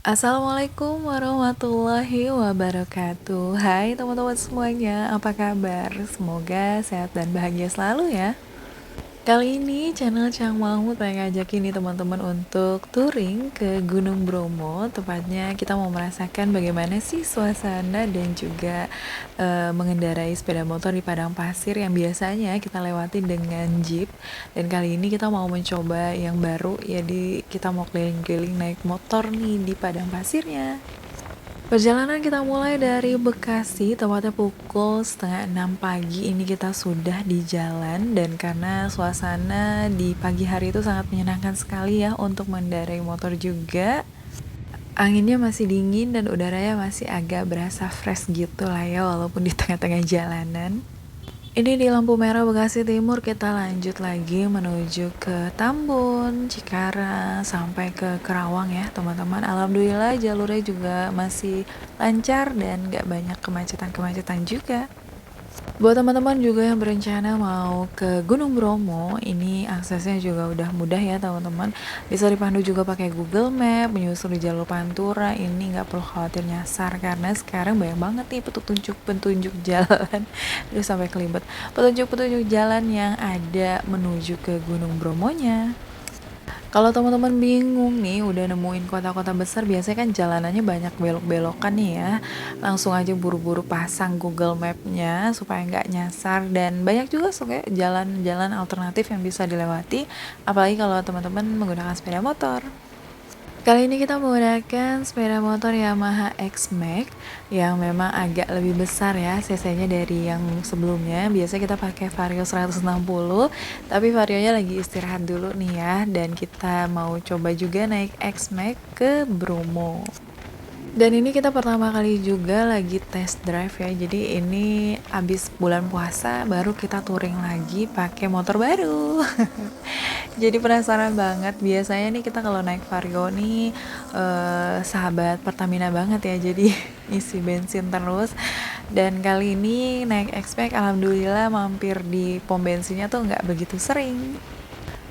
Assalamualaikum warahmatullahi wabarakatuh. Hai teman-teman semuanya, apa kabar? Semoga sehat dan bahagia selalu ya. Kali ini channel Cang Mahmud pengen ngajakin nih teman-teman untuk touring ke Gunung Bromo. Tepatnya kita mau merasakan bagaimana sih suasana dan juga mengendarai sepeda motor di padang pasir yang biasanya kita lewati dengan jeep. Dan kali ini kita mau mencoba yang baru, jadi kita mau keliling-keliling naik motor nih di padang pasirnya. Perjalanan kita mulai dari Bekasi, tepatnya pukul setengah 6 pagi. Ini kita sudah di jalan, dan karena suasana di pagi hari itu sangat menyenangkan sekali ya untuk mengendarai motor juga. Anginnya masih dingin dan udaranya masih agak berasa fresh gitu lah ya, walaupun di tengah-tengah jalanan. Ini di lampu merah Bekasi Timur, kita lanjut lagi menuju ke Tambun, Cikarang, sampai ke Kerawang ya teman-teman. Alhamdulillah jalurnya juga masih lancar dan gak banyak kemacetan-kemacetan juga. Buat teman-teman juga yang berencana mau ke Gunung Bromo, ini aksesnya juga udah mudah ya teman-teman. Bisa dipandu juga pakai Google Map, menyusuri jalur Pantura. Ini nggak perlu khawatir nyasar karena sekarang banyak banget nih petunjuk-petunjuk jalan. Terus sampai kelibet. Petunjuk-petunjuk jalan yang ada menuju ke Gunung Bromonya. Kalau teman-teman bingung nih udah nemuin kota-kota besar, biasanya kan jalanannya banyak belok-belokan nih ya. Langsung aja buru-buru pasang Google Map-nya supaya nggak nyasar, dan banyak juga sebenarnya jalan-jalan alternatif yang bisa dilewati, apalagi kalau teman-teman menggunakan sepeda motor. Kali ini kita menggunakan sepeda motor Yamaha X-Max yang memang agak lebih besar ya cc-nya dari yang sebelumnya. Biasanya kita pakai Vario 160, tapi Varionya lagi istirahat dulu nih ya, dan kita mau coba juga naik X-Max ke Bromo. Dan ini kita pertama kali juga lagi test drive ya. Jadi ini abis bulan puasa baru kita touring lagi pakai motor baru. Jadi penasaran banget. Biasanya nih kita kalau naik Vario nih sahabat Pertamina banget ya. Jadi isi bensin terus. Dan kali ini naik X-Max alhamdulillah mampir di pom bensinnya tuh nggak begitu sering.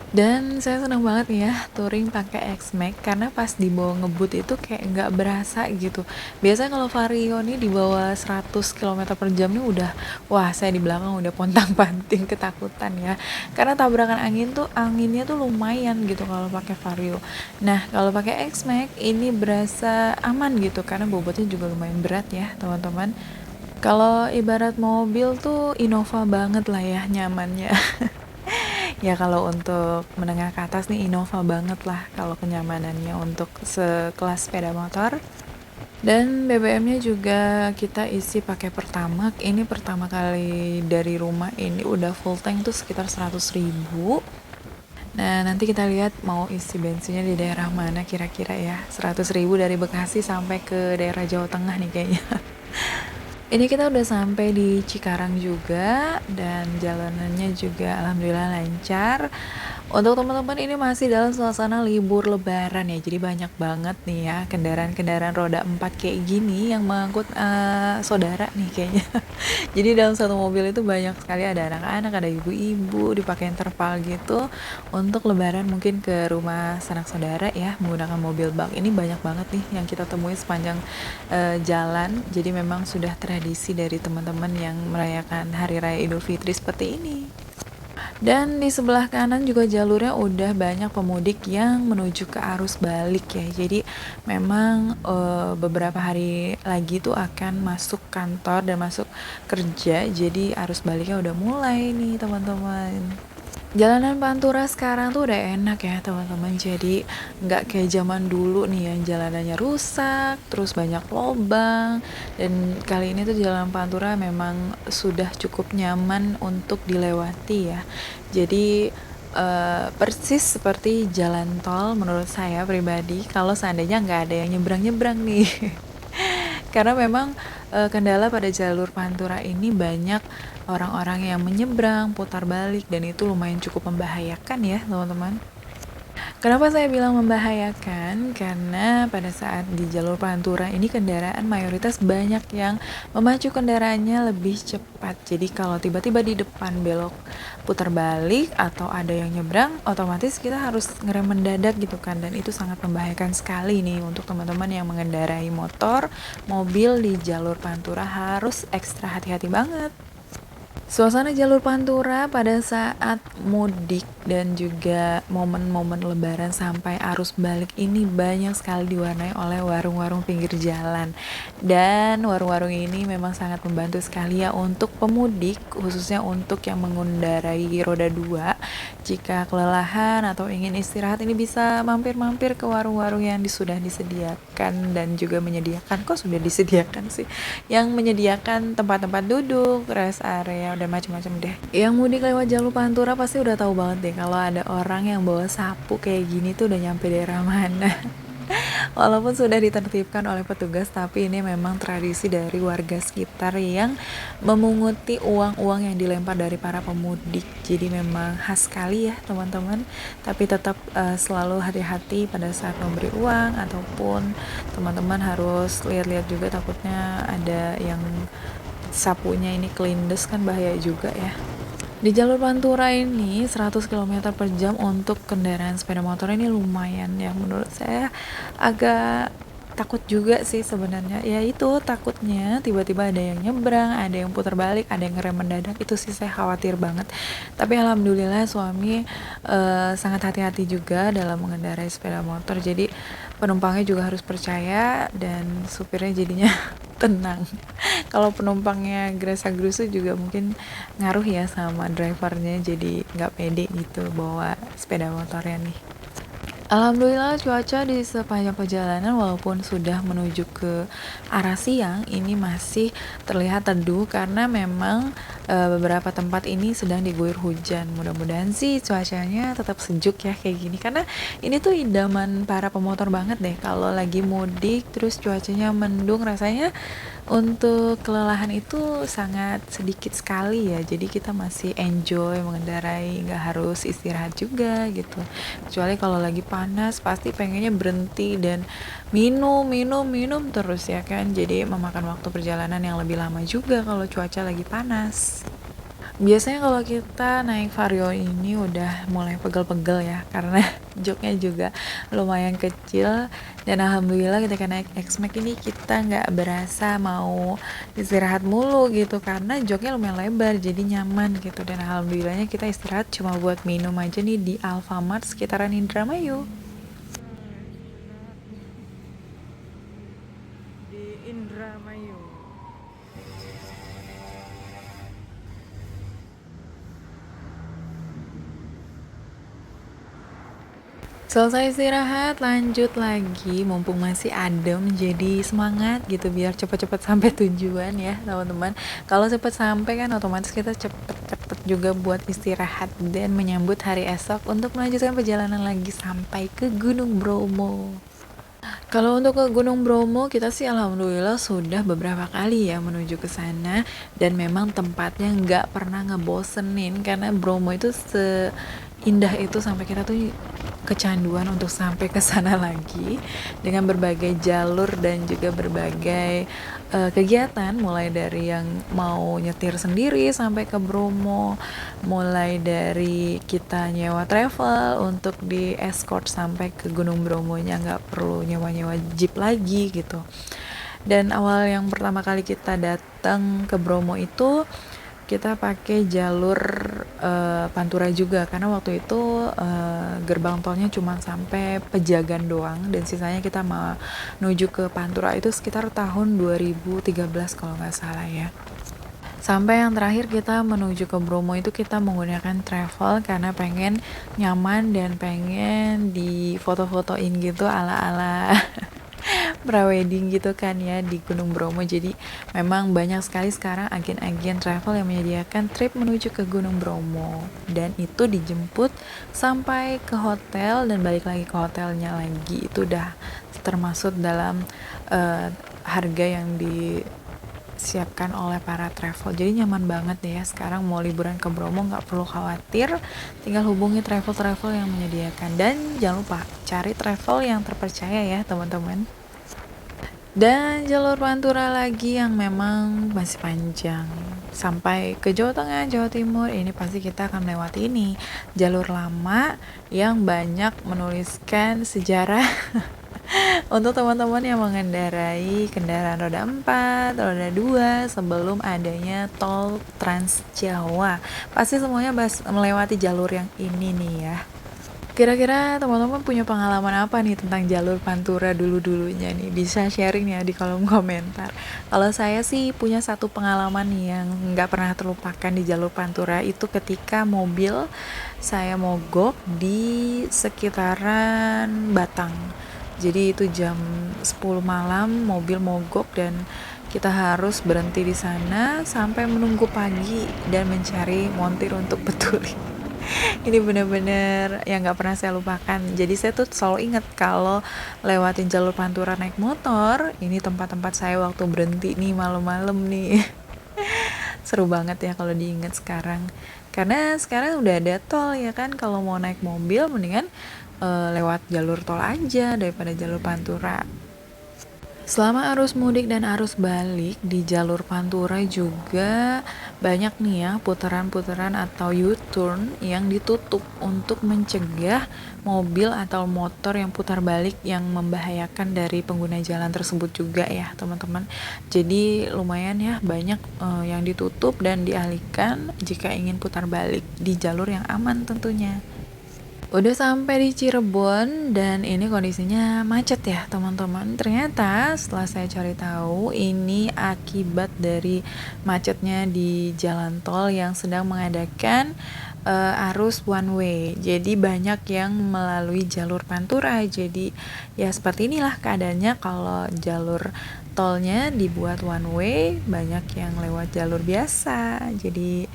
Dan saya senang banget nih ya touring pakai X-Max karena pas dibawa ngebut itu kayak nggak berasa gitu. Biasanya kalau Vario nih di bawah 100 km per jam nih udah, wah saya di belakang udah pontang-panting ketakutan ya. Karena tabrakan angin tuh, anginnya tuh lumayan gitu kalau pakai Vario. Nah kalau pakai X-Max ini berasa aman gitu karena bobotnya juga lumayan berat ya teman-teman. Kalau ibarat mobil tuh Innova banget lah ya nyamannya. Ya kalau untuk menengah ke atas nih Innova banget lah kalau kenyamanannya untuk sekelas sepeda motor. Dan BBM-nya juga kita isi pakai Pertamax. Ini pertama kali dari rumah ini udah full tank tuh sekitar 100.000. Nah nanti kita lihat mau isi bensinnya di daerah mana kira-kira ya. 100.000 dari Bekasi sampai ke daerah Jawa Tengah nih kayaknya. Ini kita udah sampai di Cikarang juga, dan jalanannya juga alhamdulillah lancar. Untuk teman-teman ini masih dalam suasana libur lebaran ya, jadi banyak banget nih ya kendaraan-kendaraan roda 4 kayak gini yang mengangkut saudara nih kayaknya. Jadi dalam satu mobil itu banyak sekali, ada anak-anak, ada ibu-ibu, dipakai terpal gitu untuk lebaran mungkin ke rumah sanak saudara ya menggunakan mobil bak. Ini banyak banget nih yang kita temui sepanjang jalan. Jadi memang sudah tradisi dari teman-teman yang merayakan Hari Raya Idul Fitri seperti ini. Dan di sebelah kanan juga jalurnya udah banyak pemudik yang menuju ke arus balik ya. Jadi memang beberapa hari lagi tuh akan masuk kantor dan masuk kerja. Jadi arus baliknya udah mulai nih teman-teman. Jalanan Pantura sekarang tuh udah enak ya teman-teman. Jadi nggak kayak zaman dulu nih yang jalanannya rusak, terus banyak lobang. Dan kali ini tuh jalan Pantura memang sudah cukup nyaman untuk dilewati ya. Jadi persis seperti jalan tol menurut saya pribadi. Kalau seandainya nggak ada yang nyebrang-nyebrang nih. Karena memang kendala pada jalur Pantura ini banyak orang-orang yang menyeberang, putar balik, dan itu lumayan cukup membahayakan ya teman-teman. Kenapa saya bilang membahayakan? Karena pada saat di jalur Pantura ini kendaraan mayoritas banyak yang memacu kendaraannya lebih cepat. Jadi kalau tiba-tiba di depan belok putar balik atau ada yang nyebrang, otomatis kita harus ngerem mendadak gitu kan. Dan itu sangat membahayakan sekali nih untuk teman-teman yang mengendarai motor, mobil di jalur Pantura harus ekstra hati-hati banget. Suasana jalur Pantura pada saat mudik dan juga momen-momen lebaran sampai arus balik ini banyak sekali diwarnai oleh warung-warung pinggir jalan. Dan warung-warung ini memang sangat membantu sekali ya untuk pemudik, khususnya untuk yang mengendarai roda 2. Jika kelelahan atau ingin istirahat, ini bisa mampir-mampir ke warung-warung yang sudah disediakan dan juga menyediakan, kok sudah disediakan sih, yang menyediakan tempat-tempat duduk, rest area, dan macam-macam deh. Yang mudik lewat jalur Pantura pasti udah tahu banget deh kalau ada orang yang bawa sapu kayak gini tuh udah nyampe daerah mana. Walaupun sudah ditertibkan oleh petugas, tapi ini memang tradisi dari warga sekitar yang memunguti uang-uang yang dilempar dari para pemudik. Jadi memang khas sekali ya teman-teman. Tapi tetap selalu hati-hati pada saat memberi uang, ataupun teman-teman harus lihat-lihat juga, takutnya ada yang sapunya ini kelindes kan bahaya juga ya. Di jalur Pantura ini 100 km per jam untuk kendaraan sepeda motor ini lumayan ya, menurut saya agak takut juga sih sebenarnya. Ya itu takutnya tiba-tiba ada yang nyebrang, ada yang putar balik, ada yang ngerem mendadak, itu sih saya khawatir banget. Tapi alhamdulillah suami sangat hati-hati juga dalam mengendarai sepeda motor, jadi penumpangnya juga harus percaya dan supirnya jadinya tenang. Kalau penumpangnya gerasa-gerusu juga mungkin ngaruh ya sama drivernya, jadi nggak pede gitu bawa sepeda motornya nih. Alhamdulillah cuaca di sepanjang perjalanan walaupun sudah menuju ke arah siang ini masih terlihat teduh karena memang beberapa tempat ini sedang diguyur hujan. Mudah-mudahan sih cuacanya tetap sejuk ya kayak gini, karena ini tuh idaman para pemotor banget deh kalau lagi mudik terus cuacanya mendung, rasanya untuk kelelahan itu sangat sedikit sekali ya, jadi kita masih enjoy mengendarai, nggak harus istirahat juga gitu. Kecuali kalau lagi panas pasti pengennya berhenti dan minum terus ya kan, jadi memakan waktu perjalanan yang lebih lama juga kalau cuaca lagi panas. Biasanya kalau kita naik Vario ini udah mulai pegel-pegel ya, karena joknya juga lumayan kecil. Dan alhamdulillah ketika naik X-Max ini kita nggak berasa mau istirahat mulu gitu, karena joknya lumayan lebar jadi nyaman gitu. Dan alhamdulillahnya kita istirahat cuma buat minum aja nih di Alfamart sekitaran Indramayu. Di Indramayu. Selesai istirahat, lanjut lagi mumpung masih adem, jadi semangat gitu biar cepet-cepet sampai tujuan ya teman-teman. Kalau cepet sampai kan otomatis kita cepet-cepet juga buat istirahat dan menyambut hari esok untuk melanjutkan perjalanan lagi sampai ke Gunung Bromo. Kalau untuk ke Gunung Bromo, kita sih alhamdulillah sudah beberapa kali ya menuju ke sana, dan memang tempatnya nggak pernah ngebosenin karena Bromo itu seindah itu sampai kita tuh kecanduan untuk sampai ke sana lagi dengan berbagai jalur dan juga berbagai kegiatan, mulai dari yang mau nyetir sendiri sampai ke Bromo, mulai dari kita nyewa travel untuk di escort sampai ke Gunung Bromonya, nggak perlu nyewa jeep lagi gitu. Dan awal yang pertama kali kita datang ke Bromo itu kita pakai jalur Pantura juga, karena waktu itu gerbang tolnya cuma sampai Pejagan doang dan sisanya kita menuju ke Pantura itu sekitar tahun 2013 kalau nggak salah ya. Sampai yang terakhir kita menuju ke Bromo itu kita menggunakan travel karena pengen nyaman dan pengen di foto-fotoin gitu ala-ala prewedding gitu kan ya di Gunung Bromo. Jadi memang banyak sekali sekarang agen-agen travel yang menyediakan trip menuju ke Gunung Bromo, dan itu dijemput sampai ke hotel dan balik lagi ke hotelnya lagi, itu udah termasuk dalam harga yang disiapkan oleh para travel. Jadi nyaman banget deh ya, sekarang mau liburan ke Bromo nggak perlu khawatir, tinggal hubungi travel-travel yang menyediakan. Dan jangan lupa cari travel yang terpercaya ya teman-teman. Dan jalur Pantura lagi yang memang masih panjang sampai ke Jawa Tengah, Jawa Timur, ini pasti kita akan melewati ini. Jalur lama yang banyak menuliskan sejarah untuk teman-teman yang mengendarai kendaraan roda 4, roda 2 sebelum adanya tol Trans Jawa. Pasti semuanya melewati jalur yang ini nih ya. Kira-kira teman-teman punya pengalaman apa nih tentang jalur Pantura dulu-dulunya nih? Bisa sharing ya di kolom komentar. Kalau saya sih punya satu pengalaman nih yang nggak pernah terlupakan di jalur Pantura, itu ketika mobil saya mogok di sekitaran Batang. Jadi itu jam 10 malam mobil mogok dan kita harus berhenti di sana sampai menunggu pagi dan mencari montir untuk betulin. Ini bener-bener yang gak pernah saya lupakan. Jadi saya tuh selalu ingat kalau lewatin jalur Pantura naik motor, ini tempat-tempat saya waktu berhenti nih malam-malam nih. Seru banget ya kalau diingat sekarang. Karena sekarang udah ada tol ya kan, kalau mau naik mobil mendingan lewat jalur tol aja daripada jalur Pantura. Selama arus mudik dan arus balik di jalur Pantura juga banyak nih ya putaran-putaran atau U-turn yang ditutup untuk mencegah mobil atau motor yang putar balik yang membahayakan dari pengguna jalan tersebut juga ya teman-teman. Jadi lumayan ya banyak yang ditutup dan dialihkan jika ingin putar balik di jalur yang aman tentunya. Udah sampai di Cirebon dan ini kondisinya macet ya teman-teman. Ternyata setelah saya cari tahu ini akibat dari macetnya di jalan tol yang sedang mengadakan arus one way. Jadi banyak yang melalui jalur Pantura. Jadi ya seperti inilah keadaannya kalau jalur tolnya dibuat one way, banyak yang lewat jalur biasa. Jadi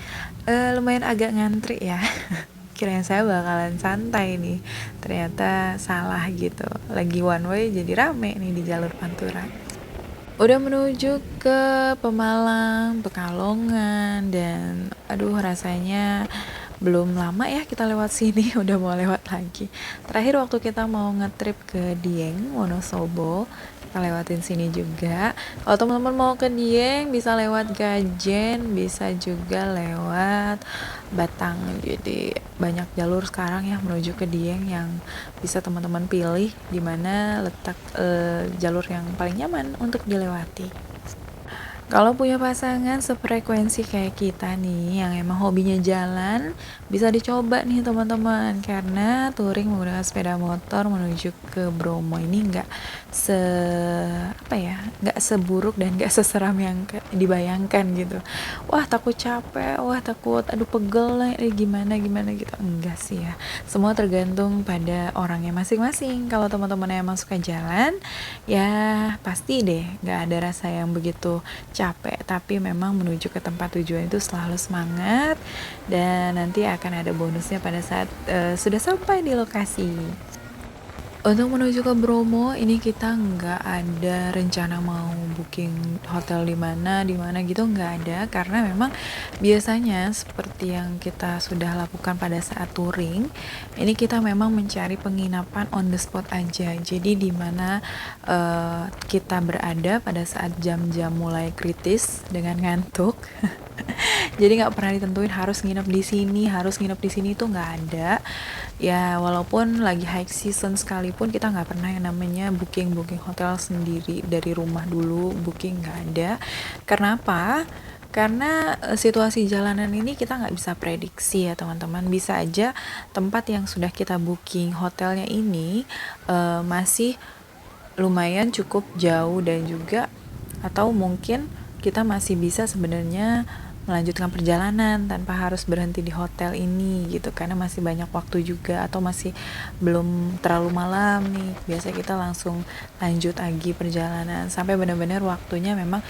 lumayan agak ngantri ya. Kirain saya bakalan santai nih, ternyata salah gitu. Lagi one way jadi rame nih di jalur Pantura. Udah menuju ke Pemalang, Pekalongan, dan aduh rasanya belum lama ya kita lewat sini, udah mau lewat lagi. Terakhir waktu kita mau ngetrip ke Dieng, Wonosobo, kita lewatin sini juga. Kalau teman-teman mau ke Dieng bisa lewat Gajen, bisa juga lewat Batang. Jadi banyak jalur sekarang ya menuju ke Dieng yang bisa teman-teman pilih di mana letak jalur yang paling nyaman untuk dilewati. Kalau punya pasangan sefrekuensi kayak kita nih yang emang hobinya jalan, bisa dicoba nih teman-teman, karena touring menggunakan sepeda motor menuju ke Bromo ini nggak nggak seburuk dan nggak seseram yang dibayangkan gitu. Wah takut capek, wah takut aduh pegel lah, gimana gitu. Enggak sih ya, semua tergantung pada orangnya masing-masing. Kalau teman-teman emang suka jalan ya pasti deh nggak ada rasa yang begitu capek, tapi memang menuju ke tempat tujuan itu selalu semangat dan nanti akan ada bonusnya pada saat sudah sampai di lokasi. Untuk menuju ke Bromo ini kita nggak ada rencana mau booking hotel di mana gitu, nggak ada, karena memang biasanya seperti yang kita sudah lakukan pada saat touring ini kita memang mencari penginapan on the spot aja. Jadi di mana kita berada pada saat jam-jam mulai kritis dengan ngantuk. Jadi nggak pernah ditentuin harus nginep di sini itu nggak ada ya. Walaupun lagi high season sekalipun kita nggak pernah yang namanya booking hotel sendiri dari rumah dulu, booking nggak ada. Karena apa? Karena situasi jalanan ini kita nggak bisa prediksi ya teman-teman. Bisa aja tempat yang sudah kita booking hotelnya ini masih lumayan cukup jauh, dan juga atau mungkin kita masih bisa sebenarnya melanjutkan perjalanan tanpa harus berhenti di hotel ini gitu, karena masih banyak waktu juga, atau masih belum terlalu malam nih. Biasa kita langsung lanjut lagi perjalanan sampai benar-benar waktunya memang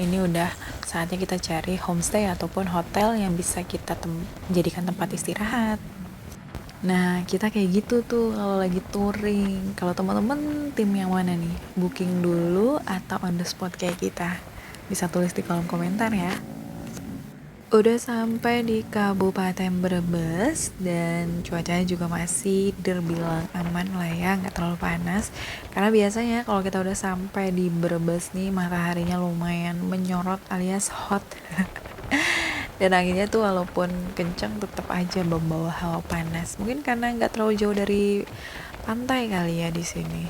ini udah saatnya kita cari homestay ataupun hotel yang bisa kita jadikan tempat istirahat. Nah kita kayak gitu tuh kalau lagi touring. Kalau teman-teman tim yang mana nih, booking dulu atau on the spot kayak kita? bisa tulis di kolom komentar ya. Udah sampai di Kabupaten Brebes dan cuacanya juga masih terbilang aman lah ya, nggak terlalu panas. Karena biasanya kalau kita udah sampai di Brebes nih, mataharinya lumayan menyorot alias hot. Dan anginnya tuh walaupun kencang tetap aja membawa hawa panas. Mungkin karena nggak terlalu jauh dari pantai kali ya di sini.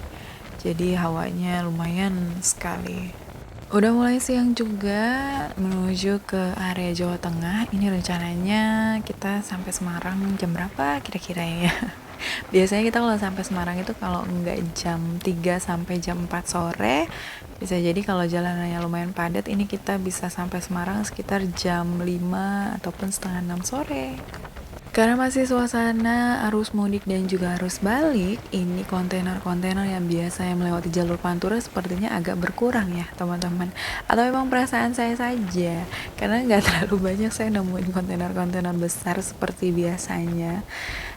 Jadi hawanya lumayan sekali. Udah mulai siang juga menuju ke area Jawa Tengah. Ini rencananya kita sampai Semarang jam berapa kira-kira ya? Biasanya kita kalau sampai Semarang itu kalau enggak jam 3 sampai jam 4 sore. Bisa jadi kalau jalanannya lumayan padat, ini kita bisa sampai Semarang sekitar jam 5 ataupun setengah 6 sore. Karena masih suasana arus mudik dan juga arus balik, ini kontainer-kontainer yang biasa yang melewati jalur Pantura sepertinya agak berkurang ya teman-teman. Atau memang perasaan saya saja, karena nggak terlalu banyak saya nemuin kontainer-kontainer besar seperti biasanya.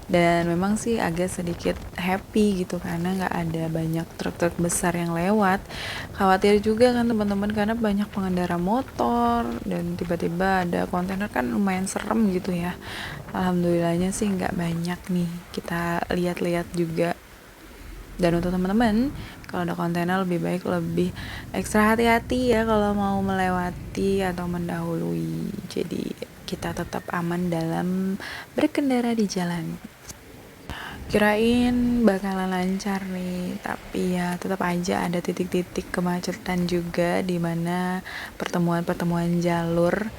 Dan memang sih agak sedikit happy gitu karena nggak ada banyak truk-truk besar yang lewat. Khawatir juga kan teman-teman karena banyak pengendara motor dan tiba-tiba ada kontainer, kan lumayan serem gitu ya. Alhamdulillahnya sih nggak banyak nih, kita lihat-lihat juga. Dan untuk teman-teman, kalau ada kontainer lebih baik lebih ekstra hati-hati ya kalau mau melewati atau mendahului. Jadi kita tetap aman dalam berkendara di jalan. Kirain bakalan lancar nih, tapi ya tetap aja ada titik-titik kemacetan juga di mana pertemuan-pertemuan jalur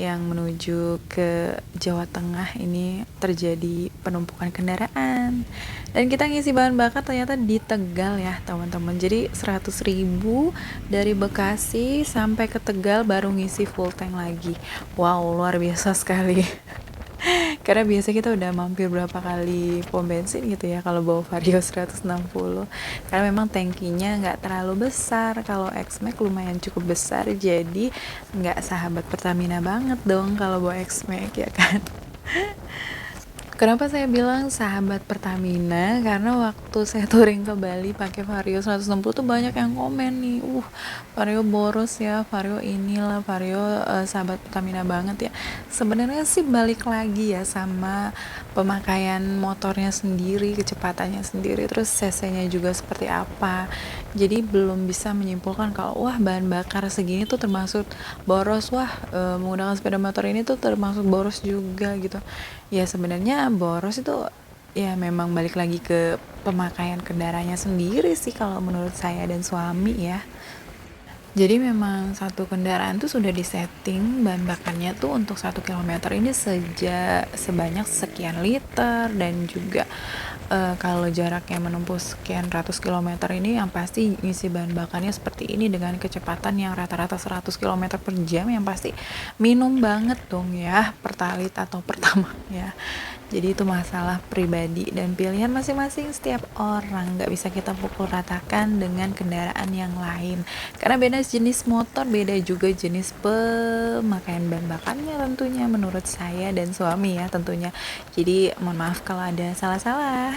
yang menuju ke Jawa Tengah ini terjadi penumpukan kendaraan. Dan kita ngisi bahan bakar ternyata di Tegal ya teman-teman. Jadi 100.000 dari Bekasi sampai ke Tegal baru ngisi full tank lagi. Wow, luar biasa sekali. Karena biasa kita udah mampir berapa kali pom bensin gitu ya kalau bawa Vario 160. Karena memang tangkinya nggak terlalu besar. Kalau X-Max lumayan cukup besar, jadi nggak sahabat Pertamina banget dong kalau bawa X-Max ya kan. Kenapa saya bilang sahabat Pertamina? Karena waktu saya touring ke Bali pakai Vario 160 tuh banyak yang komen nih, Vario boros ya, Vario inilah, Vario sahabat Pertamina banget ya. Sebenarnya sih balik lagi ya sama pemakaian motornya sendiri, kecepatannya sendiri, terus cc-nya juga seperti apa. Jadi belum bisa menyimpulkan kalau bahan bakar segini tuh termasuk boros, menggunakan sepeda motor ini tuh termasuk boros juga gitu. Ya sebenarnya boros itu ya memang balik lagi ke pemakaian kendaraannya sendiri sih kalau menurut saya dan suami ya. Jadi memang satu kendaraan tuh sudah disetting bahan bakarnya tuh untuk 1 kilometer ini sebanyak sekian liter, dan juga kalau jaraknya menempuh sekian ratus kilometer ini yang pasti ngisi bahan bakarnya seperti ini dengan kecepatan yang rata-rata 100 km per jam, yang pasti minum banget dong ya pertalit atau pertama ya. Jadi itu masalah pribadi dan pilihan masing-masing setiap orang, nggak bisa kita pukul ratakan dengan kendaraan yang lain karena beda jenis motor, beda juga jenis pemakaian bahan bakarnya tentunya, menurut saya dan suami ya tentunya. Jadi mohon maaf kalau ada salah-salah.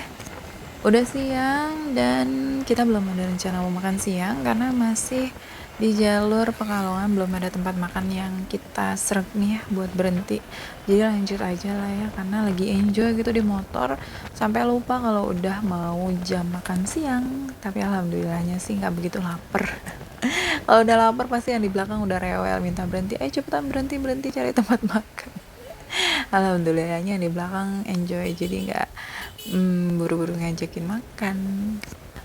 Udah siang dan kita belum ada rencana mau makan siang karena masih di jalur Pekalongan, belum ada tempat makan yang kita serg nih ya buat berhenti. Jadi lanjut aja lah ya karena lagi enjoy gitu di motor sampai lupa kalau udah mau jam makan siang. Tapi alhamdulillahnya sih nggak begitu lapar. Kalau udah lapar pasti yang di belakang udah rewel minta berhenti, ayo cepetan berhenti cari tempat makan. Alhamdulillahnya yang di belakang enjoy, jadi nggak buru-buru ngajakin makan.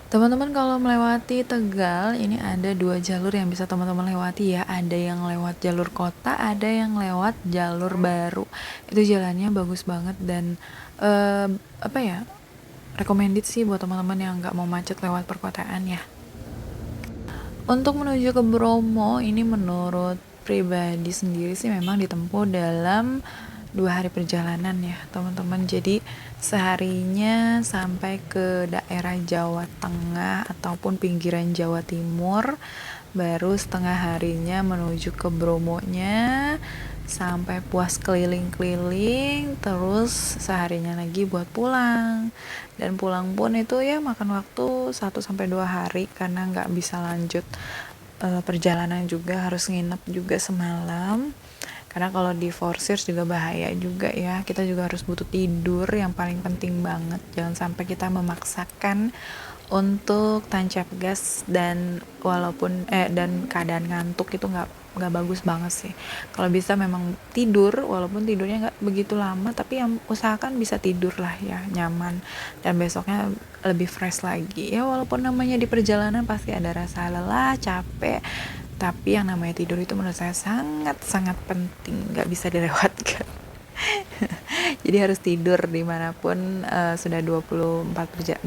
Teman-teman kalau melewati Tegal ini ada 2 jalur yang bisa teman-teman lewati ya. Ada yang lewat jalur kota, ada yang lewat jalur baru. Itu jalannya bagus banget dan recommended sih buat teman-teman yang nggak mau macet lewat perkotaan ya. Untuk menuju ke Bromo ini menurut pribadi sendiri sih memang ditempuh dalam 2 hari perjalanan ya teman-teman. Jadi seharinya sampai ke daerah Jawa Tengah ataupun pinggiran Jawa Timur, baru setengah harinya menuju ke Bromonya sampai puas keliling-keliling, terus seharinya lagi buat pulang. Dan pulang pun itu ya makan waktu 1-2 hari karena nggak bisa lanjut perjalanan juga harus nginep juga semalam. Karena kalau di forsir juga bahaya juga ya, kita juga harus butuh tidur yang paling penting banget. Jangan sampai kita memaksakan untuk tancap gas, dan walaupun dan keadaan ngantuk itu nggak bagus banget sih. Kalau bisa memang tidur, walaupun tidurnya nggak begitu lama, tapi yang usahakan bisa tidur lah ya, nyaman, dan besoknya lebih fresh lagi ya. Walaupun namanya di perjalanan pasti ada rasa lelah, capek, tapi yang namanya tidur itu menurut saya sangat sangat penting, nggak bisa dilewatkan. Jadi harus tidur dimanapun, sudah 24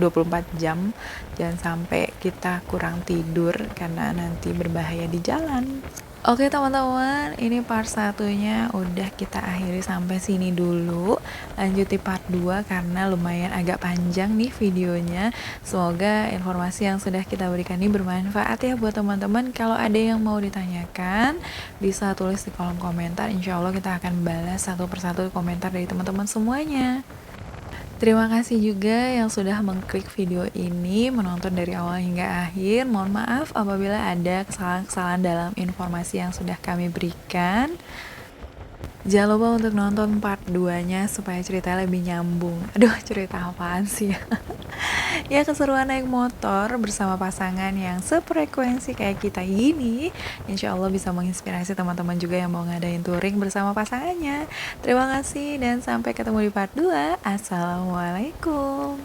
jam, jangan sampai kita kurang tidur karena nanti berbahaya di jalan. Oke teman-teman, ini part satunya udah kita akhiri sampai sini dulu. Lanjut di part 2 karena lumayan agak panjang nih videonya. Semoga informasi yang sudah kita berikan ini bermanfaat ya buat teman-teman. Kalau ada yang mau ditanyakan, bisa tulis di kolom komentar. Insya Allah kita akan balas satu persatu komentar dari teman-teman semuanya. Terima kasih juga yang sudah mengklik video ini, menonton dari awal hingga akhir. Mohon maaf apabila ada kesalahan-kesalahan dalam informasi yang sudah kami berikan. Jangan lupa untuk nonton part 2-nya supaya ceritanya lebih nyambung. Aduh, cerita apaan sih ya? Ya, keseruan naik motor bersama pasangan yang sefrekuensi kayak kita gini, insya Allah bisa menginspirasi teman-teman juga yang mau ngadain touring bersama pasangannya. Terima kasih dan sampai ketemu di part 2. Assalamualaikum.